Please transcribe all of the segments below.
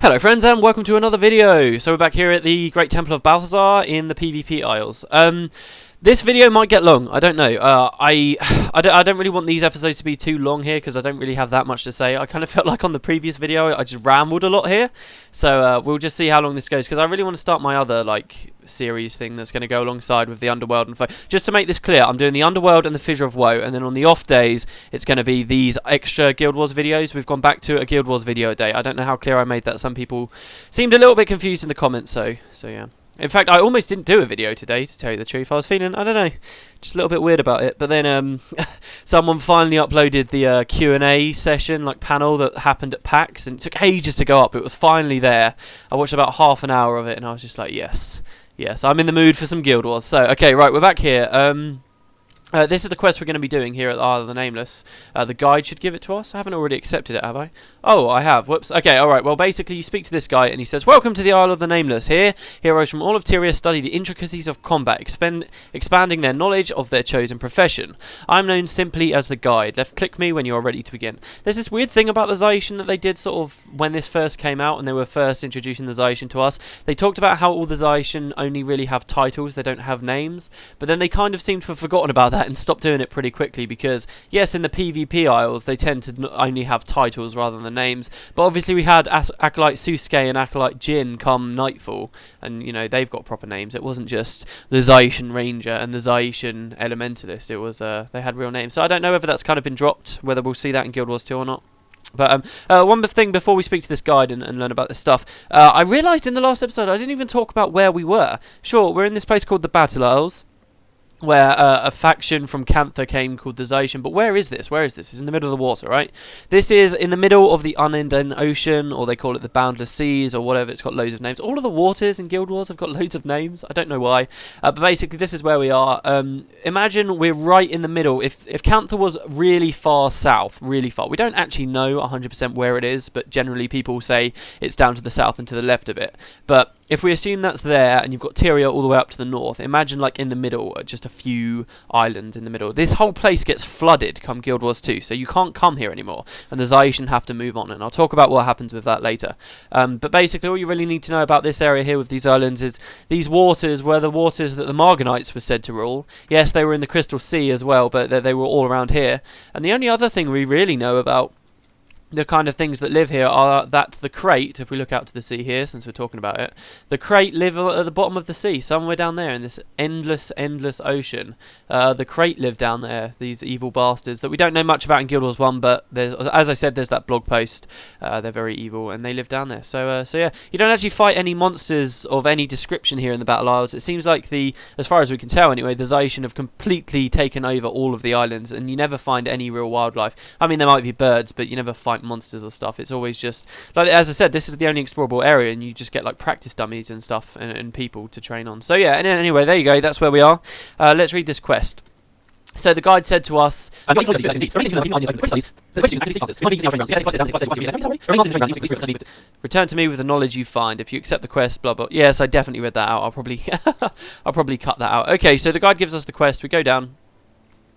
Hello friends and welcome to another video. So we're back here at the Great Temple of Balthazar in the PvP Isles. This video might get long, I don't know. I don't really want these episodes to be too long here because I don't really have that much to say. I kind of felt like on the previous video I just rambled a lot here. So we'll just see how long this goes because I really want to start my other series thing that's going to go alongside with the Underworld and just to make this clear, I'm doing the Underworld and the Fissure of Woe, and then on the off days it's going to be these extra Guild Wars videos. We've gone back to a Guild Wars video a day. I don't know how clear I made that. Some people seemed a little bit confused in the comments, so yeah. In fact, I almost didn't do a video today, to tell you the truth. I was feeling, I don't know, just a little bit weird about it. But then someone finally uploaded the Q&A session, panel that happened at PAX, and it took ages to go up. It was finally there. I watched about half an hour of it, and I was just like, yes, I'm in the mood for some Guild Wars. So, okay, right, we're back here. This is the quest we're going to be doing here at the Isle of the Nameless. The guide should give it to us. I haven't already accepted it, have I? Oh, I have. Whoops. Okay, alright. Well, basically, you speak to this guy, and he says, "Welcome to the Isle of the Nameless. Here, heroes from all of Tyria study the intricacies of combat, expanding their knowledge of their chosen profession. I'm known simply as the guide. Left-click me when you are ready to begin." There's this weird thing about the Zaishan that they did sort of when this first came out, and they were first introducing the Zaishan to us. They talked about how all the Zaishan only really have titles. They don't have names. But then they kind of seem to have forgotten about that and stopped doing it pretty quickly because, yes, in the PvP Isles they tend to only have titles rather than names, but obviously we had Acolyte Susuke and Acolyte Jin come Nightfall, and you know, they've got proper names. It wasn't just the Zaishan Ranger and the Zaishan Elementalist. It was they had real names. So I don't know whether that's kind of been dropped, whether we'll see that in Guild Wars 2 or not. But one thing before we speak to this guide and learn about this stuff, I realised in the last episode I didn't even talk about where we were. Sure, we're in this place called the Battle Isles, where a faction from Cantha came called the Zaishan. But where is this? Where is this? It's in the middle of the water, right? This is in the middle of the Unending Ocean, or they call it the Boundless Seas, or whatever. It's got loads of names. All of the waters in Guild Wars have got loads of names. I don't know why. But basically, this is where we are. Imagine we're right in the middle. If Cantha was really far south, really far, we don't actually know 100% where it is, but generally people say it's down to the south and to the left a bit. But if we assume that's there, and you've got Tyria all the way up to the north, imagine in the middle, just a few islands in the middle. This whole place gets flooded come Guild Wars 2, so you can't come here anymore, and the Zaishan have to move on, and I'll talk about what happens with that later. But basically, all you really need to know about this area here with these islands is these waters were the waters that the Marganites were said to rule. Yes, they were in the Crystal Sea as well, but they were all around here. And the only other thing we really know about the kind of things that live here are that the Crate, if we look out to the sea here, since we're talking about it, the Crate live at the bottom of the sea, somewhere down there in this endless ocean. The Crate live down there, these evil bastards that we don't know much about in Guild Wars 1, but there's, as I said, there's that blog post. They're very evil, and they live down there. So yeah, you don't actually fight any monsters of any description here in the Battle Isles. It seems like as far as we can tell anyway, the Zaishan have completely taken over all of the islands, and you never find any real wildlife. I mean, there might be birds, but you never find monsters or stuff. It's always just as I said, this is the only explorable area, and you just get practice dummies and stuff and people to train on. So yeah, and anyway, there you go, that's where we are. Let's read this quest. So the guide said to us, "Return to me with the knowledge you find. If you accept the quest, blah blah." Yes, I definitely read that out. I'll probably cut that out. Okay, so the guide gives us the quest. We go down,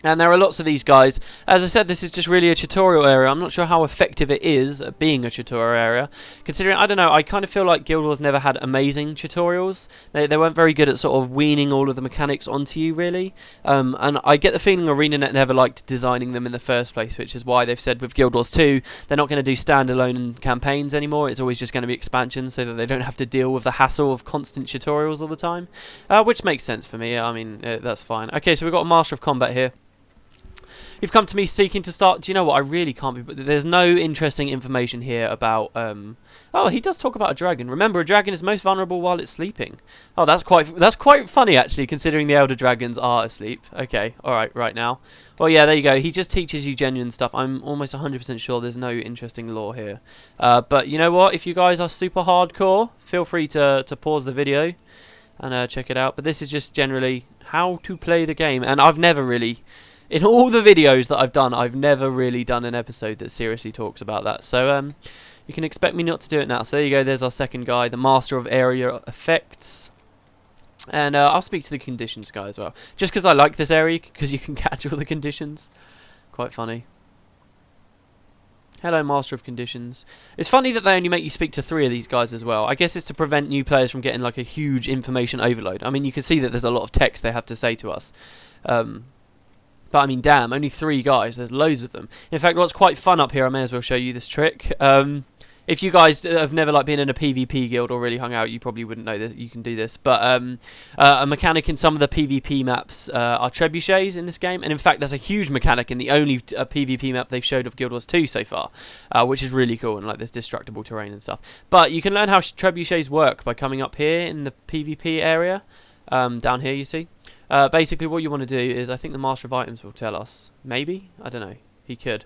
and there are lots of these guys. As I said, this is just really a tutorial area. I'm not sure how effective it is at being a tutorial area, considering, I don't know, I kind of feel like Guild Wars never had amazing tutorials. They weren't very good at sort of weaning all of the mechanics onto you, really. And I get the feeling ArenaNet never liked designing them in the first place, which is why they've said with Guild Wars 2, they're not going to do standalone campaigns anymore. It's always just going to be expansions, so that they don't have to deal with the hassle of constant tutorials all the time. Which makes sense for me. I mean, that's fine. Okay, so we've got a Master of Combat here. You've come to me seeking to start. Do you know what? I really can't be. But there's no interesting information here about. Oh, he does talk about a dragon. Remember, a dragon is most vulnerable while it's sleeping. Oh, that's quite funny actually, considering the elder dragons are asleep. Okay, all right now. Well, yeah, there you go. He just teaches you genuine stuff. I'm almost 100% sure there's no interesting lore here. But you know what? If you guys are super hardcore, feel free to pause the video and check it out. But this is just generally how to play the game, and I've never really. In all the videos that I've done, I've never really done an episode that seriously talks about that. So you can expect me not to do it now. So there you go, there's our second guy, the Master of Area Effects. And I'll speak to the conditions guy as well. Just because I like this area, because you can catch all the conditions. Quite funny. Hello, Master of Conditions. It's funny that they only make you speak to 3 of these guys as well. I guess it's to prevent new players from getting like a huge information overload. I mean, you can see that there's a lot of text they have to say to us. But I mean, damn, only 3 guys. There's loads of them. In fact, what's quite fun up here, I may as well show you this trick. If you guys have never like been in a PvP guild or really hung out, you probably wouldn't know that you can do this. But a mechanic in some of the PvP maps are trebuchets in this game, and in fact, that's a huge mechanic in the only PvP map they've showed of Guild Wars 2 so far, which is really cool, and like there's destructible terrain and stuff. But you can learn how trebuchets work by coming up here in the PvP area, down here. You see, basically what you want to do is, I think the Master of Items will tell us. Maybe, I don't know. He could.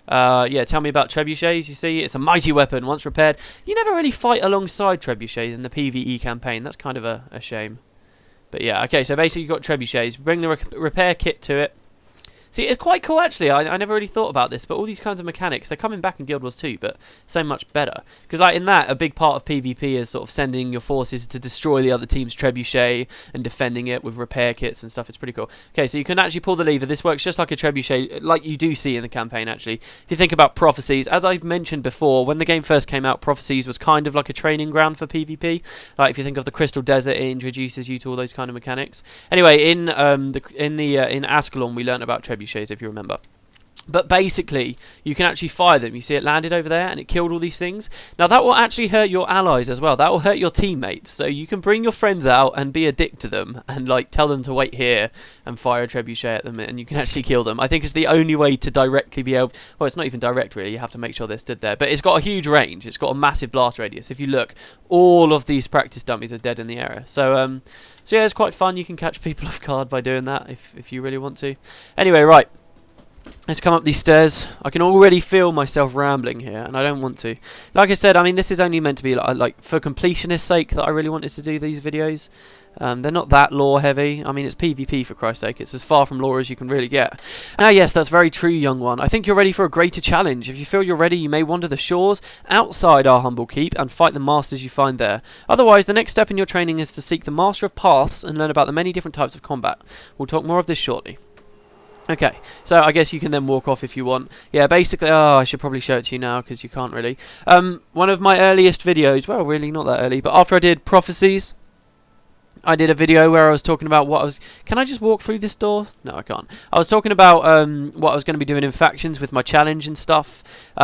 Yeah, tell me about trebuchets. You see, it's a mighty weapon. Once repaired, you never really fight alongside trebuchets in the PvE campaign. That's kind of a shame. But yeah, okay, so basically you've got trebuchets. Bring the repair kit to it. See, it's quite cool actually. I never really thought about this, but all these kinds of mechanics, they're coming back in Guild Wars 2, but so much better. Because like in that, a big part of PvP is sort of sending your forces to destroy the other team's trebuchet and defending it with repair kits and stuff. It's pretty cool. Okay, so you can actually pull the lever. This works just like a trebuchet, like you do see in the campaign actually. If you think about Prophecies, as I've mentioned before, when the game first came out, Prophecies was kind of like a training ground for PvP. Like if you think of the Crystal Desert, it introduces you to all those kind of mechanics. Anyway, in Ascalon, we learned about trebuchets, if you remember. But basically, you can actually fire them. You see it landed over there and it killed all these things. Now that will actually hurt your allies as well. That will hurt your teammates. So you can bring your friends out and be a dick to them and like tell them to wait here and fire a trebuchet at them, and you can actually kill them. I think it's the only way to directly be able... Well, it's not even direct really. You have to make sure they're stood there. But it's got a huge range. It's got a massive blast radius. If you look, all of these practice dummies are dead in the area. So yeah, it's quite fun. You can catch people off guard by doing that if you really want to. Anyway, right. Let's come up these stairs. I can already feel myself rambling here, and I don't want to. Like I said, I mean, this is only meant to be like for completionist sake that I really wanted to do these videos. They're not that lore heavy. I mean, it's PvP for Christ's sake. It's as far from lore as you can really get. Ah, yes, that's very true, young one. I think you're ready for a greater challenge. If you feel you're ready, you may wander the shores outside our humble keep and fight the masters you find there. Otherwise, the next step in your training is to seek the Master of Paths and learn about the many different types of combat. We'll talk more of this shortly. Okay, so I guess you can then walk off if you want. Yeah, basically, I should probably show it to you now because you can't really. One of my earliest videos, well, really not that early, but after I did Prophecies, I did a video where I was talking about what I was... Can I just walk through this door? No, I can't. I was talking about what I was going to be doing in factions with my challenge and stuff.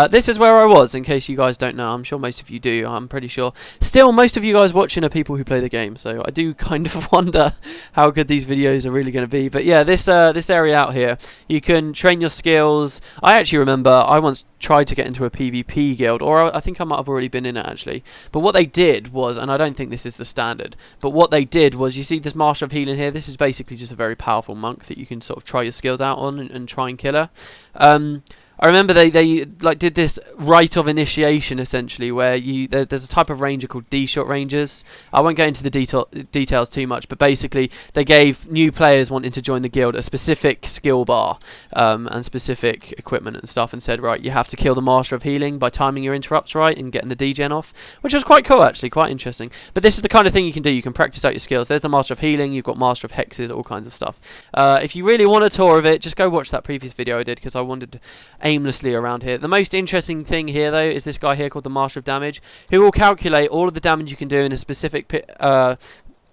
This is where I was, in case you guys don't know. I'm sure most of you do, I'm pretty sure. Still, most of you guys watching are people who play the game, so I do kind of wonder how good these videos are really going to be. But yeah, this area out here, you can train your skills. I actually remember I once tried to get into a PvP guild, or I think I might have already been in it actually. But what they did was, and I don't think this is the standard, but what they did was, you see this Master of Healing here, this is basically just a very powerful monk that you can sort of try your skills out on and try and kill her. I remember they like did this rite of initiation essentially, where there's a type of ranger called D-shot rangers. I won't go into the details too much, but basically they gave new players wanting to join the guild a specific skill bar and specific equipment and stuff, and said, right, you have to kill the Master of Healing by timing your interrupts right and getting the degen off, which was quite cool actually, quite interesting. But this is the kind of thing you can do. You can practice out your skills. There's the Master of Healing, you've got Master of Hexes, all kinds of stuff. If you really want a tour of it, just go watch that previous video I did, because I wanted aimlessly around here. The most interesting thing here though is this guy here called the Master of Damage, who will calculate all of the damage you can do in a specific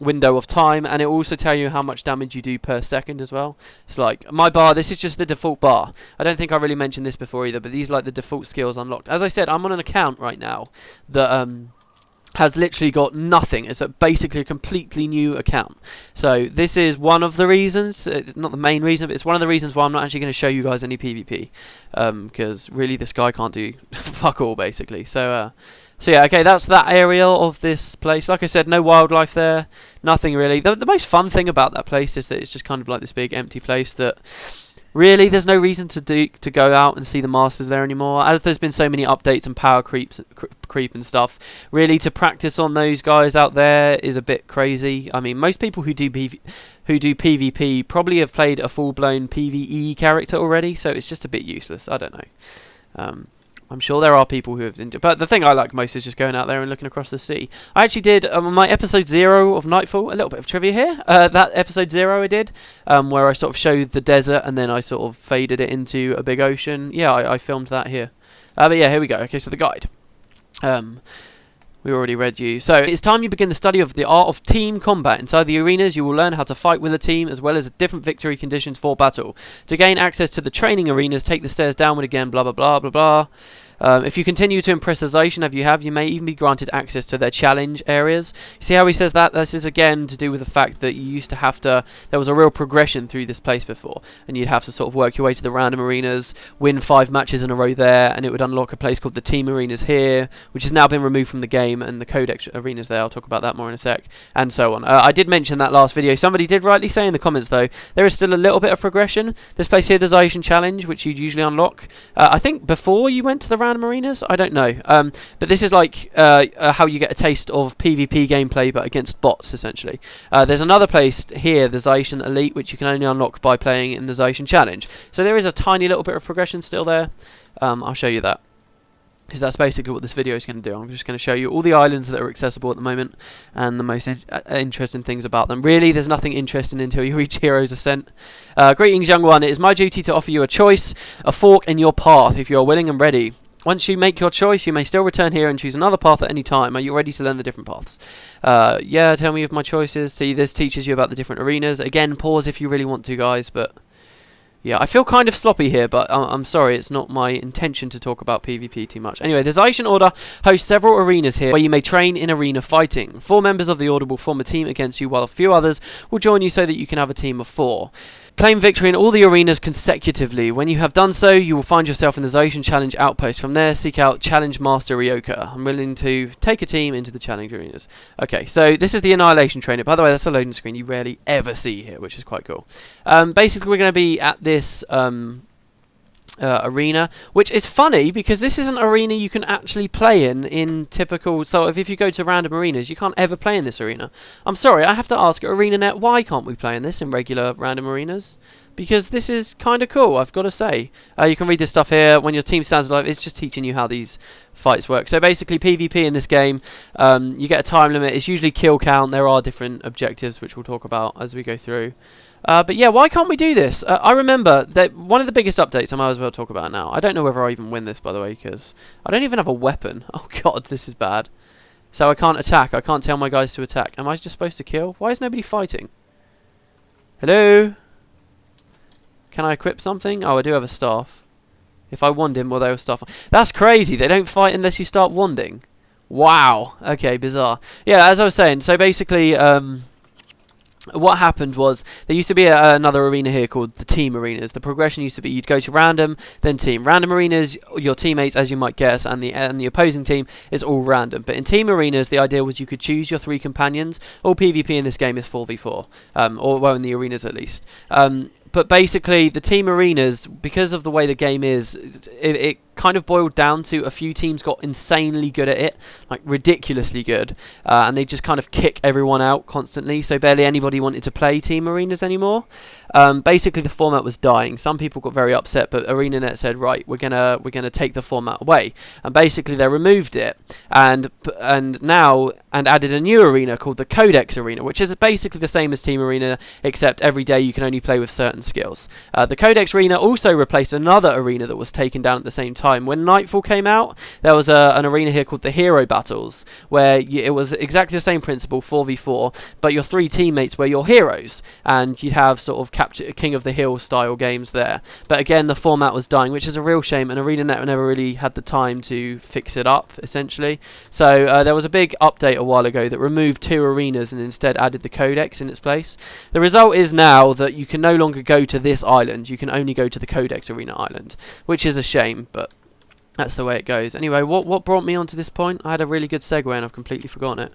window of time, and it will also tell you how much damage you do per second as well. It's like my bar, this is just the default bar. I don't think I really mentioned this before either, but these are like the default skills unlocked. As I said, I'm on an account right now that has literally got nothing. It's basically a completely new account. So this is one of the reasons, it's not the main reason, but it's one of the reasons why I'm not actually going to show you guys any PvP, because really this guy can't do fuck all basically. So yeah, okay, that's that area of this place. Like I said, no wildlife there, nothing really. The most fun thing about that place is that it's just kind of like this big empty place that really there's no reason to go out and see the masters there anymore, as there's been so many updates and power creep and stuff. Really, to practice on those guys out there is a bit crazy. I mean, most people who do PvP probably have played a full-blown PvE character already, so it's just a bit useless. I don't know. I'm sure there are people who have... But the thing I like most is just going out there and looking across the sea. I actually did my episode 0 of Nightfall, a little bit of trivia here. That episode 0 I did, where I sort of showed the desert and then I sort of faded it into a big ocean. Yeah, I filmed that here. But yeah, here we go. Okay, so the guide. We already read you. So, it's time you begin the study of the art of team combat. Inside the arenas, you will learn how to fight with a team, as well as different victory conditions for battle. To gain access to the training arenas, take the stairs downward again, blah, blah, blah, blah, blah. If you continue to impress the Zacian you may even be granted access to their challenge areas. You see how he says that? This is again to do with the fact that you used to have to, there was a real progression through this place before, and you'd have to sort of work your way to the random arenas, win 5 matches in a row there, and it would unlock a place called the team arenas here, which has now been removed from the game, and the codex arenas there. I'll talk about that more in a sec, and so on. I did mention that last video. Somebody did rightly say in the comments though, there is still a little bit of progression. This place here, the Zacian challenge, which you'd usually unlock, I think before you went to the random arenas, I don't know, but this is like how you get a taste of PvP gameplay but against bots essentially. There's another place here, the Zacian Elite, which you can only unlock by playing in the Zacian challenge, so there is a tiny little bit of progression still there. I'll show you that, because that's basically what this video is going to do. I'm just going to show you all the islands that are accessible at the moment and the most interesting things about them. Really, there's nothing interesting until you reach Hero's Ascent. Greetings, young one. It is my duty to offer you a choice, a fork in your path, if you are willing and ready. Once you make your choice, you may still return here and choose another path at any time. Are you ready to learn the different paths? Yeah, tell me of my choices. See, this teaches you about the different arenas. Again, pause if you really want to, guys, but yeah, I feel kind of sloppy here, but I'm sorry, it's not my intention to talk about PvP too much. Anyway, the Zacian Order hosts several arenas here where you may train in arena fighting. 4 members of the Order will form a team against you, while a few others will join you so that you can have a team of 4. Claim victory in all the arenas consecutively. When you have done so, you will find yourself in the Zacian Challenge outpost. From there, seek out Challenge Master Ryoka. I'm willing to take a team into the challenge arenas. Okay, so this is the Annihilation Trainer. By the way, that's a loading screen you rarely ever see here, which is quite cool. Basically, we're going to be at this arena, which is funny because this is an arena you can actually play in typical. So if you go to random arenas, you can't ever play in this arena. I'm sorry, I have to ask ArenaNet, why can't we play in this in regular random arenas? Because this is kind of cool, I've got to say. You can read this stuff here. When your team stands alive, it's just teaching you how these fights work. So basically, PvP in this game, you get a time limit. It's usually kill count. There are different objectives, which we'll talk about as we go through. But yeah, why can't we do this? I remember that one of the biggest updates, I might as well talk about now. I don't know whether I even win this, by the way, because I don't even have a weapon. Oh god, this is bad. So I can't attack. I can't tell my guys to attack. Am I just supposed to kill? Why is nobody fighting? Hello? Can I equip something? Oh, I do have a staff. If I wand him, well, they will start. That's crazy. They don't fight unless you start wanding. Wow. Okay, bizarre. Yeah, as I was saying, so basically, what happened was there used to be another arena here called the team arenas. The progression used to be you'd go to random, then team. Random arenas, your teammates, as you might guess, and the opposing team is all random. But in team arenas, the idea was you could choose your 3 companions. All PvP in this game is 4v4, or well, in the arenas at least. But basically, the team arenas, because of the way the game is, it kind of boiled down to a few teams got insanely good at it, like ridiculously good, and they just kind of kick everyone out constantly, so barely anybody wanted to play team arenas anymore. Basically, the format was dying. Some people got very upset, but ArenaNet said, right, we're gonna take the format away, and basically they removed it, and now added a new arena called the Codex Arena, which is basically the same as Team Arena, except every day you can only play with certain skills. The Codex Arena also replaced another arena that was taken down at the same time. When Nightfall came out, there was an arena here called the Hero Battles, where it was exactly the same principle, 4v4, but your 3 teammates were your heroes, and you'd have sort of capture King of the Hill style games there. But again, the format was dying, which is a real shame, and ArenaNet never really had the time to fix it up, essentially. So there was a big update a while ago that removed 2 arenas and instead added the Codex in its place. The result is now that you can no longer go to this island, you can only go to the Codex Arena island, which is a shame, but that's the way it goes. Anyway, what brought me on to this point? I had a really good segue and I've completely forgotten it.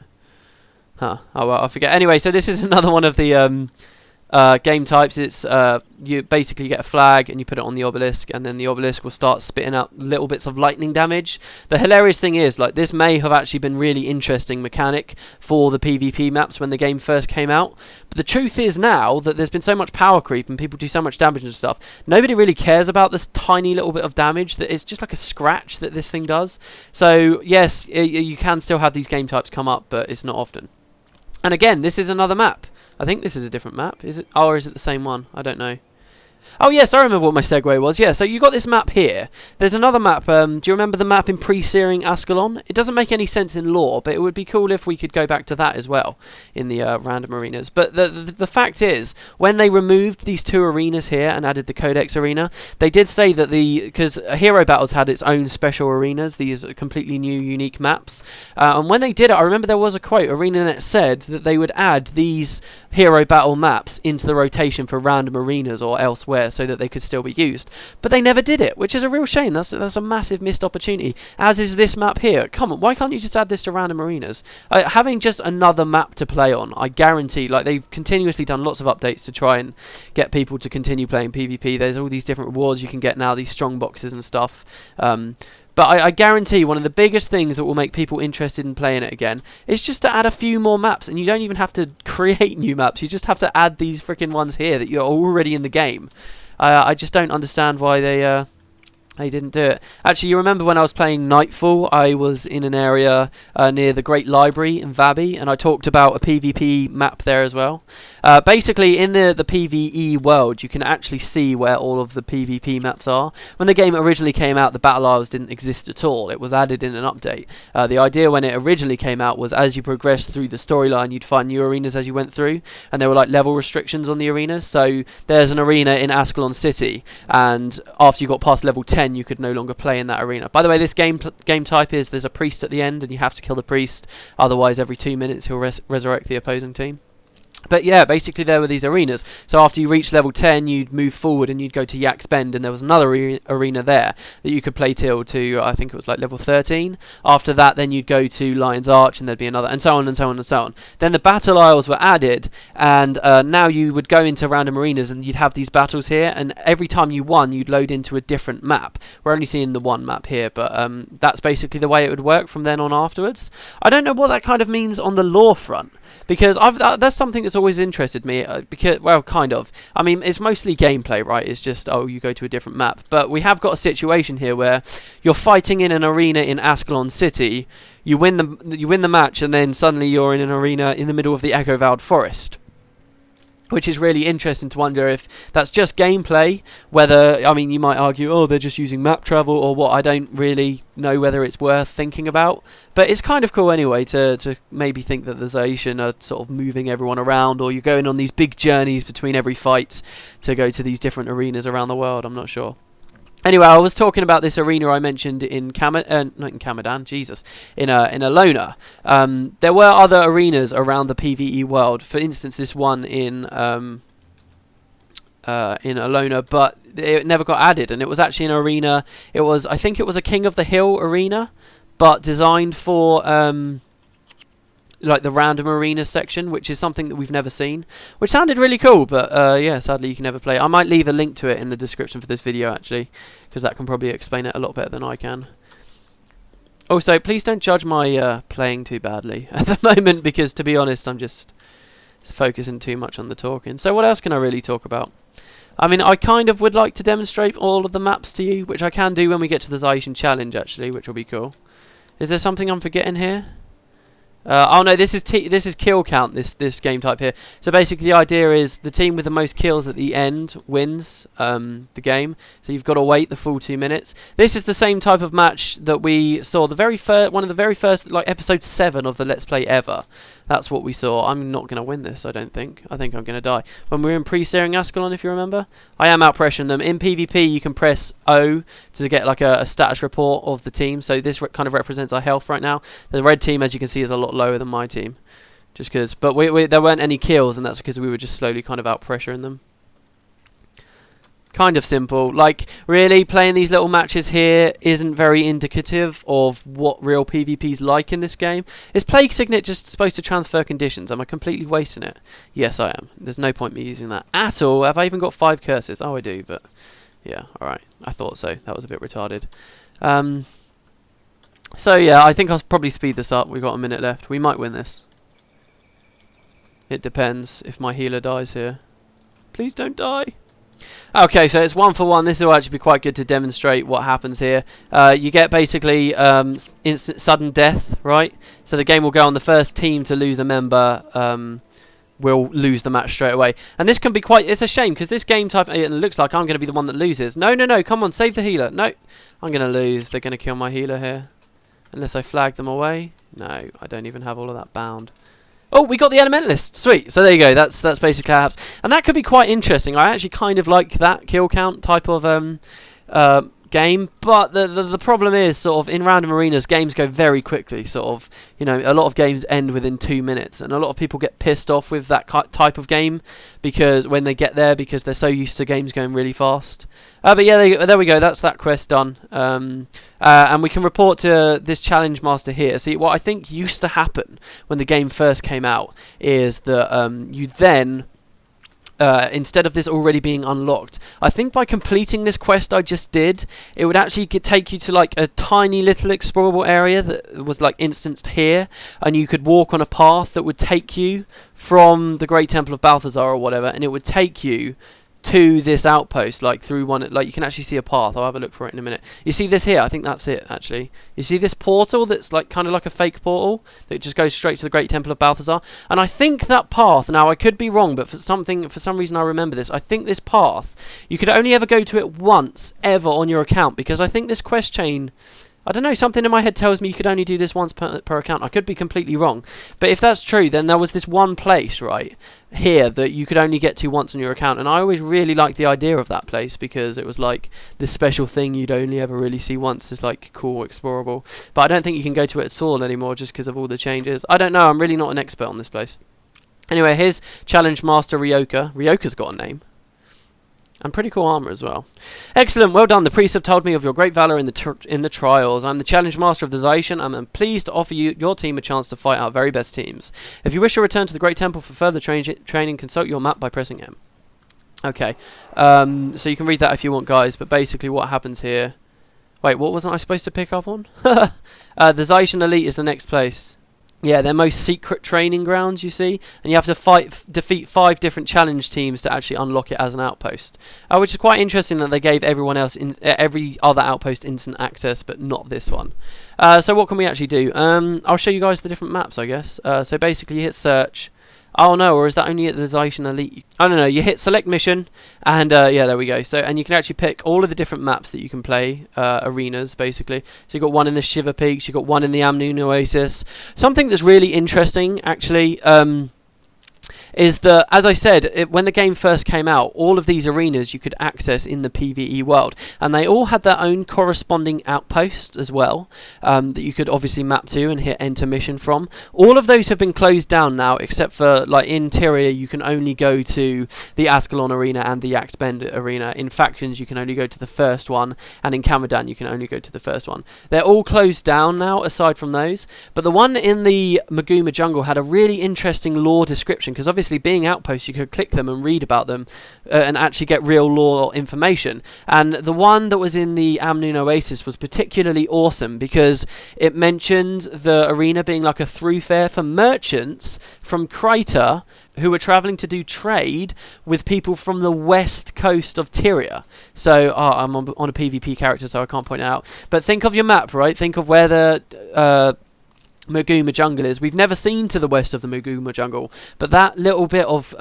Huh. Oh well, I forget. Anyway, so this is another one of the game types. It's you basically get a flag and you put it on the obelisk, and then the obelisk will start spitting out little bits of lightning damage. The hilarious thing is, like, this may have actually been really interesting mechanic for the PvP maps when the game first came out, but the truth is now that there's been so much power creep and people do so much damage and stuff, nobody really cares about this tiny little bit of damage that it's just like a scratch that this thing does. So yes, you can still have these game types come up, but it's not often. And again, this is another map. I think this is a different map. Is it? Oh, or is it the same one? I don't know. Oh yes, I remember what my segue was. Yeah, so you got this map here. There's another map. Do you remember the map in pre-searing Ascalon? It doesn't make any sense in lore, but it would be cool if we could go back to that as well in the random arenas. But the fact is, when they removed these 2 arenas here and added the Codex arena, they did say that because Hero Battles had its own special arenas, these completely new, unique maps. And when they did it, I remember there was a quote. ArenaNet said that they would add these Hero Battle maps into the rotation for random arenas or elsewhere, so that they could still be used, but they never did it, which is a real shame. That's a massive missed opportunity, as is this map here. Come on, why can't you just add this to random arenas? Having just another map to play on, I guarantee, like, they've continuously done lots of updates to try and get people to continue playing PvP. There's all these different rewards you can get now, these strong boxes and stuff. But I guarantee one of the biggest things that will make people interested in playing it again is just to add a few more maps, and you don't even have to create new maps. You just have to add these freaking ones here that you're already in the game. I just don't understand why they didn't do it. Actually, you remember when I was playing Nightfall, I was in an area near the Great Library in Vabi, and I talked about a PvP map there as well. Basically, in the PvE world, you can actually see where all of the PvP maps are. When the game originally came out, the Battle Isles didn't exist at all. It was added in an update. The idea when it originally came out was as you progressed through the storyline, you'd find new arenas as you went through, and there were like level restrictions on the arenas. So there's an arena in Ascalon City, and after you got past level 10, you could no longer play in that arena. By the way, this game type is there's a priest at the end, and you have to kill the priest, otherwise every 2 minutes he'll resurrect the opposing team. But yeah, basically there were these arenas. So after you reached level 10, you'd move forward and you'd go to Yak's Bend, and there was another arena there that you could play till to, I think it was like level 13. After that, then you'd go to Lion's Arch, and there'd be another, and so on and so on and so on. Then the Battle Isles were added, and now you would go into random arenas and you'd have these battles here, and every time you won, you'd load into a different map. We're only seeing the one map here, but that's basically the way it would work from then on afterwards. I don't know what that kind of means on the lore front, because that's something that's always interested me, because, well, kind of. I mean, it's mostly gameplay, right? It's just, oh, you go to a different map. But we have got a situation here where you're fighting in an arena in Ascalon City, you win the match, and then suddenly you're in an arena in the middle of the Echo Vowed Forest. Which is really interesting to wonder if that's just gameplay, whether, I mean, you might argue, oh, they're just using map travel or what. I don't really know whether it's worth thinking about. But it's kind of cool anyway to maybe think that the Zaician are sort of moving everyone around, or you're going on these big journeys between every fight to go to these different arenas around the world. I'm not sure. Anyway, I was talking about this arena I mentioned in not in Kamadan, Jesus, in Alona. There were other arenas around the PvE world. For instance, this one in Alona, but it never got added, and it was actually an arena. I think it was a King of the Hill arena, but designed for like the random arena section, which is something that we've never seen, which sounded really cool, but yeah, sadly you can never play. I might leave a link to it in the description for this video, actually, because that can probably explain it a lot better than I can. Also, please don't judge my playing too badly at the moment, because to be honest, I'm just focusing too much on the talking. So what else can I really talk about? I mean, I kind of would like to demonstrate all of the maps to you, which I can do when we get to the Zaician challenge, actually, which will be cool. Is there something I'm forgetting here? Oh no, this is kill count, this game type here. So basically the idea is the team with the most kills at the end wins the game. So you've got to wait the full 2 minutes. This is the same type of match that we saw one of the very first, like episode 7 of the Let's Play ever. That's what we saw. I'm not going to win this, I don't think. I think I'm going to die. When we were in pre-searing Ascalon, if you remember, I am out-pressuring them. In PvP, you can press O to get like a status report of the team. So this kind of represents our health right now. The red team, as you can see, is a lot lower than my team. Just because, but there weren't any kills, and that's because we were just slowly kind of out-pressuring them. Kind of simple. Like, really, playing these little matches here isn't very indicative of what real PvP's like in this game. Is Plague Signet just supposed to transfer conditions? Am I completely wasting it? Yes, I am. There's no point me using that at all. Have I even got 5 curses? Oh, I do, but yeah, alright. I thought so. That was a bit retarded. So yeah, I think I'll probably speed this up. We've got a minute left. We might win this. It depends if my healer dies here. Please don't die. Okay, so it's 1 for 1. This will actually be quite good to demonstrate what happens here. You get basically instant sudden death, right? So the game will go on the first team to lose a member will lose the match straight away. And this can be quite... It's a shame, because this game type... It looks like I'm going to be the one that loses. No, no, no. Come on, save the healer. No, I'm going to lose. They're going to kill my healer here. Unless I flag them away. No, I don't even have all of that bound. Oh, we got the Elementalist. Sweet. So there you go. That's basically how it happens. And that could be quite interesting. I actually kind of like that kill count type of game, but the problem is sort of in random arenas games go very quickly, sort of, you know, a lot of games end within 2 minutes, and a lot of people get pissed off with that type of game because when they get there, because they're so used to games going really fast. But yeah, there we go, that's that quest done. And we can report to this challenge master here. See, what I think used to happen when the game first came out is that you then instead of this already being unlocked, I think by completing this quest I just did, it would actually take you to like a tiny little explorable area that was like instanced here, and you could walk on a path that would take you from the Great Temple of Balthazar or whatever, and it would take you to this outpost, like through one, like you can actually see a path. I'll have a look for it in a minute. You see this here? I think that's it actually. You see this portal that's like kind of like a fake portal that just goes straight to the Great Temple of Balthazar, and I think that path, now I could be wrong, but for some reason I remember this, I think this path you could only ever go to it once ever on your account, because I think this quest chain, I don't know, something in my head tells me you could only do this once per account. I could be completely wrong. But if that's true, then there was this one place, right, here that you could only get to once on your account. And I always really liked the idea of that place, because it was like this special thing you'd only ever really see once. It's like cool, explorable. But I don't think you can go to it at all anymore just because of all the changes. I don't know. I'm really not an expert on this place. Anyway, here's Challenge Master Ryoka. Ryoka's got a name. And pretty cool armor as well. Excellent, well done. The priests have told me of your great valor in the trials. I'm the challenge master of the Zaishan, and I'm pleased to offer your team a chance to fight our very best teams. If you wish to return to the Great Temple for further training, consult your map by pressing M. Okay, so you can read that if you want, guys, but basically what happens here... Wait, what wasn't I supposed to pick up on? The Zaishan Elite is the next place. Yeah, their most secret training grounds, you see, and you have to defeat 5 different challenge teams to actually unlock it as an outpost, which is quite interesting that they gave everyone else, every other outpost, instant access, but not this one. So what can we actually do? I'll show you guys the different maps, I guess. So basically, you hit search. Oh no, or is that only at the Zaishan Elite? I don't know, you hit select mission, and yeah, there we go. So, and you can actually pick all of the different maps that you can play, arenas, basically. So you've got one in the Shiver Peaks, you've got one in the Amnoon Oasis. Something that's really interesting, actually, is that, as I said, when the game first came out, all of these arenas you could access in the PvE world, and they all had their own corresponding outposts as well, that you could obviously map to and hit enter mission from. All of those have been closed down now, except for, like, in Tyria you can only go to the Ascalon arena and the Axbend arena. In Factions you can only go to the first one, and in Kamadan you can only go to the first one. They're all closed down now, aside from those, but the one in the Maguma jungle had a really interesting lore description, because obviously being outposts you could click them and read about them and actually get real lore information. And the one that was in the Amnoon Oasis was particularly awesome because it mentioned the arena being like a thoroughfare for merchants from Krita who were travelling to do trade with people from the west coast of Tyria. So, I'm on a PvP character, so I can't point it out. But think of your map, right? Think of where the Maguma jungle is. We've never seen to the west of the Maguma jungle, but that little bit of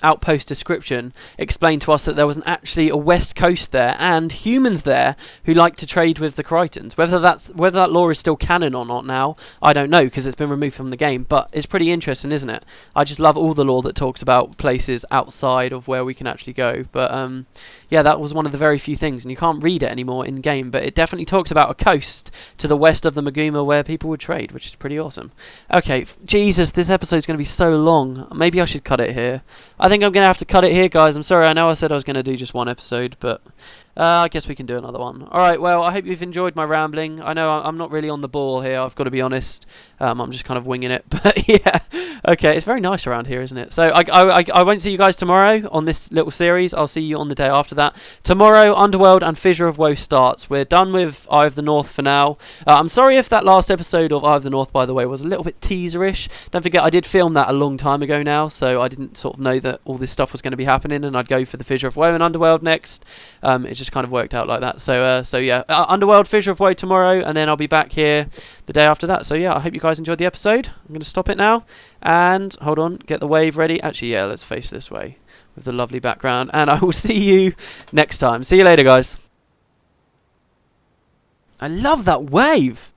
outpost description explained to us that there was actually a west coast there and humans there who like to trade with the Critons. Whether that lore is still canon or not now, I don't know, because it's been removed from the game, but it's pretty interesting, isn't it? I just love all the lore that talks about places outside of where we can actually go. But yeah, that was one of the very few things, and you can't read it anymore in game, but it definitely talks about a coast to the west of the Maguma where people would trade, which is pretty awesome. Okay, Jesus, this episode's going to be so long. Maybe I should cut it here. I think I'm going to have to cut it here, guys. I'm sorry, I know I said I was going to do just one episode, but I guess we can do another one. Alright, well, I hope you've enjoyed my rambling. I know I'm not really on the ball here, I've got to be honest. I'm just kind of winging it, but yeah. Okay, it's very nice around here, isn't it? So I won't see you guys tomorrow on this little series. I'll see you on the day after that. Tomorrow, Underworld and Fissure of Woe starts. We're done with Eye of the North for now. I'm sorry if that last episode of Eye of the North, by the way, was a little bit teaserish. Don't forget, I did film that a long time ago now, so I didn't sort of know that all this stuff was going to be happening, and I'd go for the Fissure of Woe and Underworld next. It just just kind of worked out like that. So yeah, Underworld Fissure of Woe tomorrow, and then I'll be back here the day after that. So yeah, I hope you guys enjoyed the episode. I'm going to stop it now, and hold on, get the wave ready. Actually, yeah, let's face this way with the lovely background, and I will see you next time. See you later, guys. I love that wave.